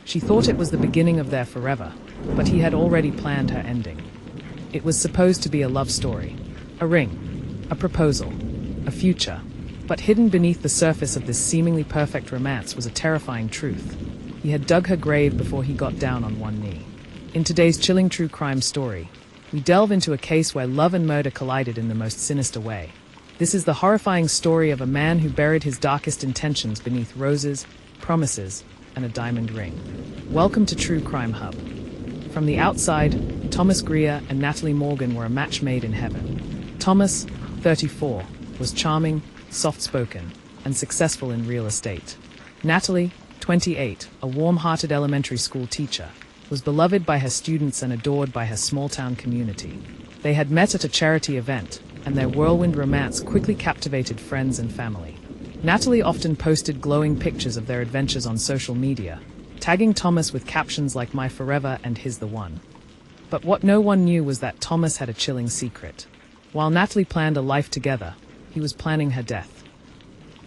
She thought it was the beginning of their forever, but he had already planned her ending. It was supposed to be a love story, a ring, a proposal, a future, but hidden beneath the surface of this seemingly perfect romance was a terrifying truth. He had dug her grave before he got down on one knee. In today's chilling true crime story, we delve into a case where love and murder collided in the most sinister way. This is the horrifying story of a man who buried his darkest intentions beneath roses, promises, and a diamond ring. Welcome to True Crime Hub. From the outside, Thomas Greer and Natalie Morgan were a match made in heaven. Thomas, 34, was charming, soft-spoken, and successful in real estate. Natalie, 28, a warm-hearted elementary school teacher, was beloved by her students and adored by her small-town community. They had met at a charity event, and their whirlwind romance quickly captivated friends and family. Natalie often posted glowing pictures of their adventures on social media, tagging Thomas with captions like "My forever" and "His the one." But what no one knew was that Thomas had a chilling secret. While Natalie planned a life together, he was planning her death.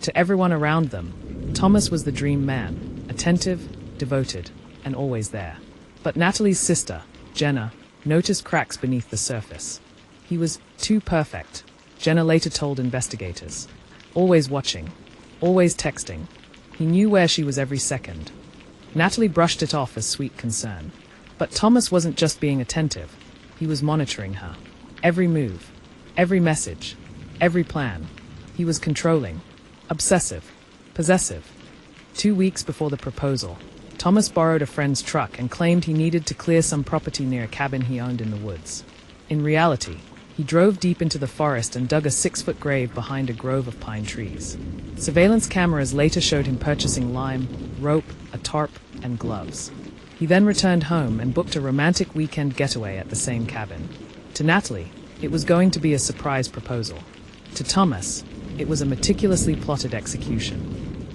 To everyone around them, Thomas was the dream man, attentive, devoted, and always there. But Natalie's sister, Jenna, noticed cracks beneath the surface. He was too perfect, Jenna later told investigators. Always watching, always texting. He knew where she was every second. Natalie brushed it off as sweet concern. But Thomas wasn't just being attentive. He was monitoring her. Every move, every message, every plan. He was controlling, obsessive, possessive. 2 weeks before the proposal, Thomas borrowed a friend's truck and claimed he needed to clear some property near a cabin he owned in the woods. In reality, he drove deep into the forest and dug a 6-foot grave behind a grove of pine trees. Surveillance cameras later showed him purchasing lime, rope, a tarp, and gloves. He then returned home and booked a romantic weekend getaway at the same cabin. To Natalie, it was going to be a surprise proposal. To Thomas, it was a meticulously plotted execution.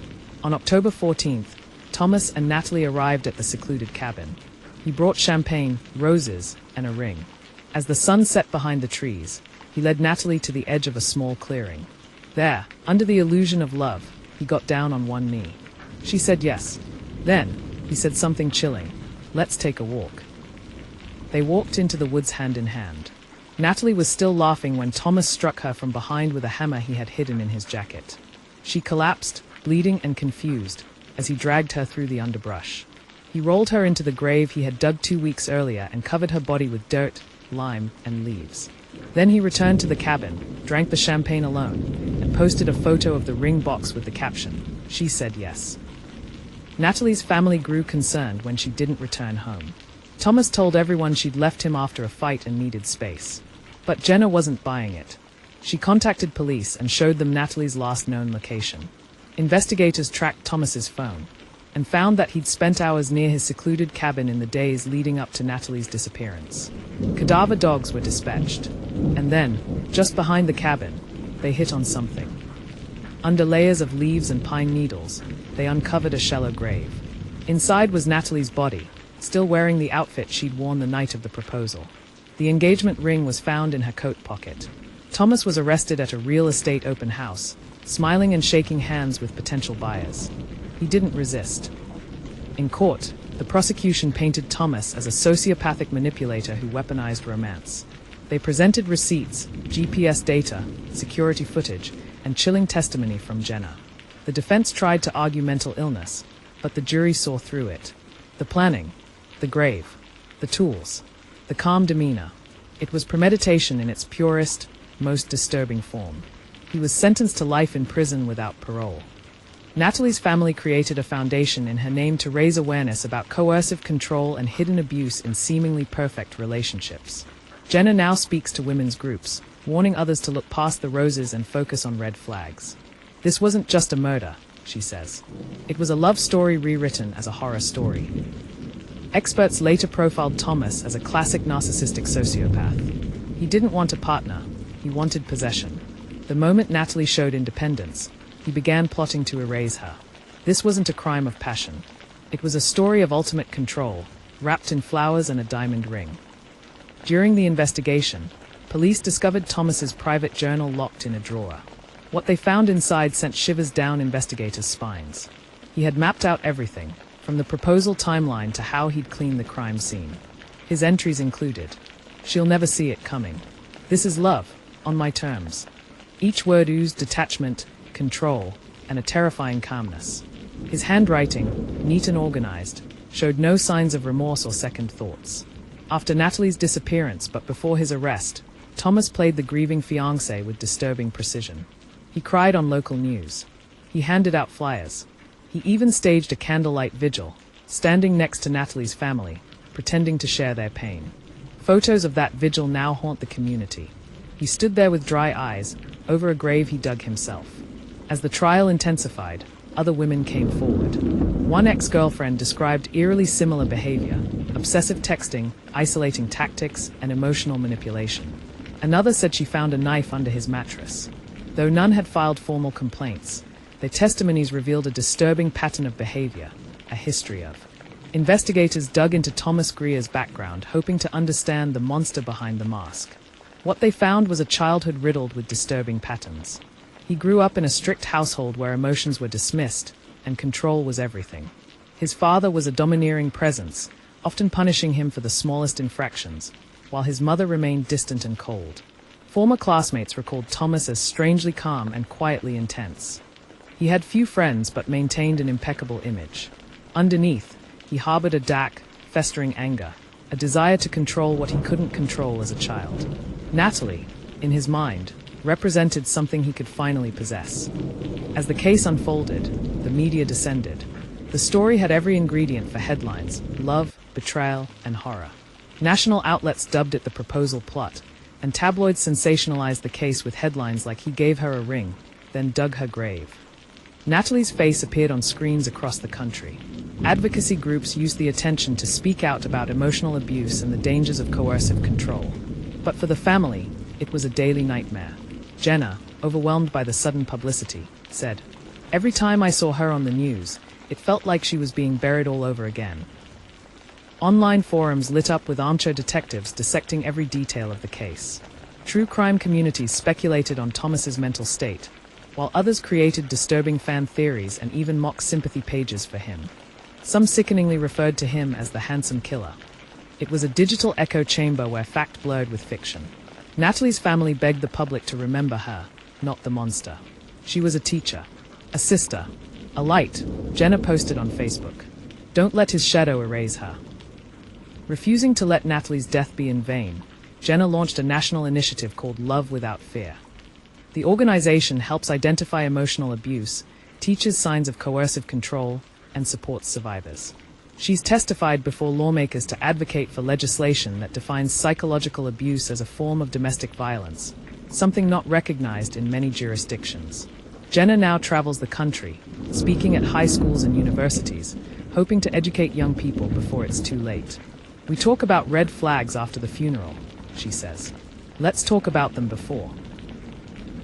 On October 14th, Thomas and Natalie arrived at the secluded cabin. He brought champagne, roses, and a ring. As the sun set behind the trees, he led Natalie to the edge of a small clearing. There, under the illusion of love, he got down on one knee. She said yes. Then, he said something chilling. "Let's take a walk." They walked into the woods hand in hand. Natalie was still laughing when Thomas struck her from behind with a hammer he had hidden in his jacket. She collapsed, bleeding and confused, as he dragged her through the underbrush. He rolled her into the grave he had dug 2 weeks earlier and covered her body with dirt, lime, and leaves. Then he returned to the cabin, drank the champagne alone, and posted a photo of the ring box with the caption, "She said yes." Natalie's family grew concerned when she didn't return home. Thomas told everyone she'd left him after a fight and needed space. But Jenna wasn't buying it. She contacted police and showed them Natalie's last known location. Investigators tracked Thomas's phone and found that he'd spent hours near his secluded cabin in the days leading up to Natalie's disappearance. Cadaver dogs were dispatched, and then, just behind the cabin, they hit on something. Under layers of leaves and pine needles, they uncovered a shallow grave. Inside was Natalie's body, still wearing the outfit she'd worn the night of the proposal. The engagement ring was found in her coat pocket. Thomas was arrested at a real estate open house, smiling and shaking hands with potential buyers. He didn't resist. In court, the prosecution painted Thomas as a sociopathic manipulator who weaponized romance. They presented receipts, GPS data, security footage, and chilling testimony from Jenna. The defense tried to argue mental illness, but the jury saw through it. The planning, the grave, the tools, the calm demeanor. It was premeditation in its purest, most disturbing form. He was sentenced to life in prison without parole. Natalie's family created a foundation in her name to raise awareness about coercive control and hidden abuse in seemingly perfect relationships. Jenna now speaks to women's groups, warning others to look past the roses and focus on red flags. This wasn't just a murder, she says. It was a love story rewritten as a horror story. Experts later profiled Thomas as a classic narcissistic sociopath. He didn't want a partner, he wanted possession. The moment Natalie showed independence, he began plotting to erase her. This wasn't a crime of passion. It was a story of ultimate control, wrapped in flowers and a diamond ring. During the investigation, police discovered Thomas's private journal locked in a drawer. What they found inside sent shivers down investigators' spines. He had mapped out everything, from the proposal timeline to how he'd clean the crime scene. His entries included, "She'll never see it coming. This is love, on my terms." Each word oozed detachment, control, and a terrifying calmness. His handwriting, neat and organized, showed no signs of remorse or second thoughts. After Natalie's disappearance, but before his arrest, Thomas played the grieving fiancé with disturbing precision. He cried on local news. He handed out flyers. He even staged a candlelight vigil, standing next to Natalie's family, pretending to share their pain. Photos of that vigil now haunt the community. He stood there with dry eyes, over a grave he dug himself. As the trial intensified, other women came forward. One ex-girlfriend described eerily similar behavior: obsessive texting, isolating tactics, and emotional manipulation. Another said she found a knife under his mattress. Though none had filed formal complaints, their testimonies revealed a disturbing pattern of behavior, a history of. Investigators dug into Thomas Greer's background, hoping to understand the monster behind the mask. What they found was a childhood riddled with disturbing patterns. He grew up in a strict household where emotions were dismissed, and control was everything. His father was a domineering presence, often punishing him for the smallest infractions, while his mother remained distant and cold. Former classmates recalled Thomas as strangely calm and quietly intense. He had few friends but maintained an impeccable image. Underneath, he harbored a dark, festering anger, a desire to control what he couldn't control as a child. Natalie, in his mind, represented something he could finally possess. As the case unfolded, the media descended. The story had every ingredient for headlines: love, betrayal, and horror. National outlets dubbed it the proposal plot, and tabloids sensationalized the case with headlines like "He gave her a ring, then dug her grave." Natalie's face appeared on screens across the country. Advocacy groups used the attention to speak out about emotional abuse and the dangers of coercive control. But for the family, it was a daily nightmare. Jenna, overwhelmed by the sudden publicity, said, "Every time I saw her on the news, it felt like she was being buried all over again." Online forums lit up with armchair detectives dissecting every detail of the case. True crime communities speculated on Thomas's mental state, while others created disturbing fan theories and even mock sympathy pages for him. Some sickeningly referred to him as the handsome killer. It was a digital echo chamber where fact blurred with fiction. Natalie's family begged the public to remember her, not the monster. She was a teacher, a sister, a light, Jenna posted on Facebook. Don't let his shadow erase her. Refusing to let Natalie's death be in vain, Jenna launched a national initiative called Love Without Fear. The organization helps identify emotional abuse, teaches signs of coercive control, and supports survivors. She's testified before lawmakers to advocate for legislation that defines psychological abuse as a form of domestic violence, something not recognized in many jurisdictions. Jenna now travels the country, speaking at high schools and universities, hoping to educate young people before it's too late. "We talk about red flags after the funeral," she says. "Let's talk about them before."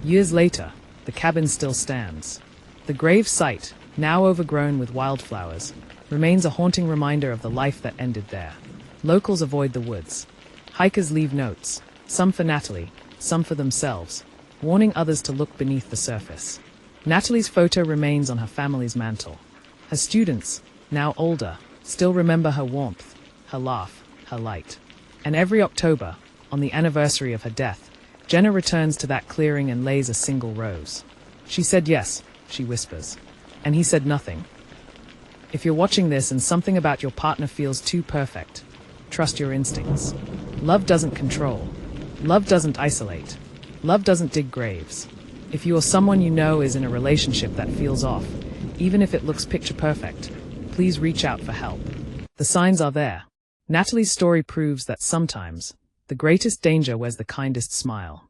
Years later, the cabin still stands. The grave site, now overgrown with wildflowers, remains a haunting reminder of the life that ended there. Locals avoid the woods. Hikers leave notes, some for Natalie, some for themselves, warning others to look beneath the surface. Natalie's photo remains on her family's mantle. Her students, now older, still remember her warmth, her laugh, her light. And every October, on the anniversary of her death, Jenna returns to that clearing and lays a single rose. "She said yes," she whispers. "And he said nothing." If you're watching this and something about your partner feels too perfect, trust your instincts. Love doesn't control. Love doesn't isolate. Love doesn't dig graves. If you or someone you know is in a relationship that feels off, even if it looks picture perfect, please reach out for help. The signs are there. Natalie's story proves that sometimes, the greatest danger wears the kindest smile.